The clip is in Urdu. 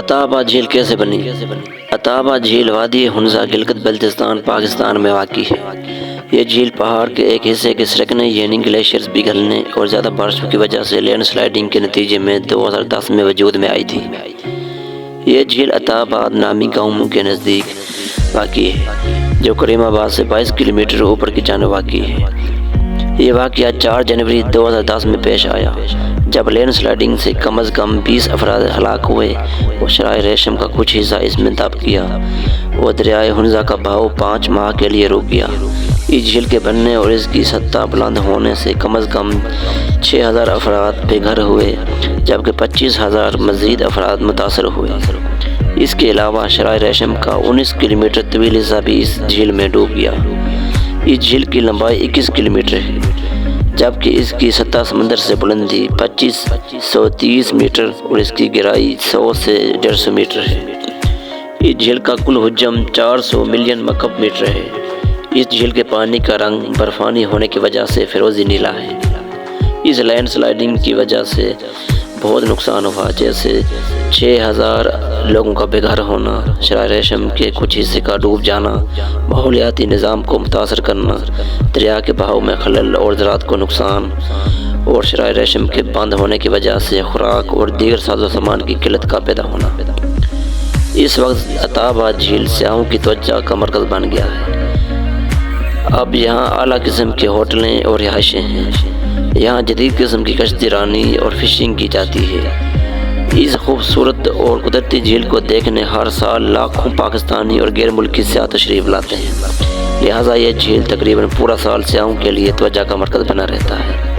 عطا آباد جھیل کیسے بنی؟ عطا آباد جھیل وادی ہنزا گلگت بلتستان پاکستان میں واقع ہے۔ یہ جھیل پہاڑ کے ایک حصے کے سرکنے یعنی گلیشیئرز پگھلنے اور زیادہ بارشوں کی وجہ سے لینڈ سلائڈنگ کے نتیجے میں 2010 میں وجود میں آئی تھی۔ یہ جھیل عطا آباد نامی گاؤں کے نزدیک واقع ہے جو کریم آباد سے 22 کلومیٹر اوپر کی جانب واقع ہے۔ یہ واقعہ 4 جنوری 2010 میں پیش آیا جب لینڈ سلائڈنگ سے کم از کم 20 افراد ہلاک ہوئے اور شرائع ریشم کا کچھ حصہ اس میں دب گیا اور دریائے ہنزا کا بہاؤ 5 ماہ کے لیے رک گیا۔ اس جھیل کے بننے اور اس کی سطح بلند ہونے سے کم از کم 6000 افراد بے گھر ہوئے جبکہ 25000 مزید افراد متاثر ہوئے۔ اس کے علاوہ شرائع ریشم کا 19 کلومیٹر طویل حصہ بھی اس جھیل میں ڈوب گیا۔ اس جھیل کی لمبائی 21 کلومیٹر ہے جبکہ اس کی سطح سمندر سے بلندی 2530 میٹر اور اس کی گہرائی 100 سے 150 میٹر ہے۔ اس جھیل کا کل حجم 400 ملین مکعب میٹر ہے۔ اس جھیل کے پانی کا رنگ برفانی ہونے کی وجہ سے فیروزی نیلا ہے۔ اس لینڈ سلائڈنگ کی وجہ سے بہت نقصان ہوا جیسے 6000 لوگوں کا بے گھر ہونا، شرائع ریشم کے کچھ حصے کا ڈوب جانا، ماحولیاتی نظام کو متاثر کرنا، دریا کے بہاؤ میں خلل اور زراعت کو نقصان، اور شرائع ریشم کے بند ہونے کی وجہ سے خوراک اور دیگر ساز و سامان کی قلت کا پیدا ہونا۔ اس وقت عطا آباد جھیل سیاحوں کی توجہ کا مرکز بن گیا ہے۔ اب یہاں اعلیٰ قسم کے ہوٹلیں اور رہائشیں ہیں۔ یہاں جدید قسم کی کشتی رانی اور فشنگ کی جاتی ہے۔ اس خوبصورت اور قدرتی جھیل کو دیکھنے ہر سال لاکھوں پاکستانی اور غیر ملکی سیاح تشریف لاتے ہیں، لہٰذا یہ جھیل تقریباً پورا سال سیاحوں کے لیے توجہ کا مرکز بنا رہتا ہے۔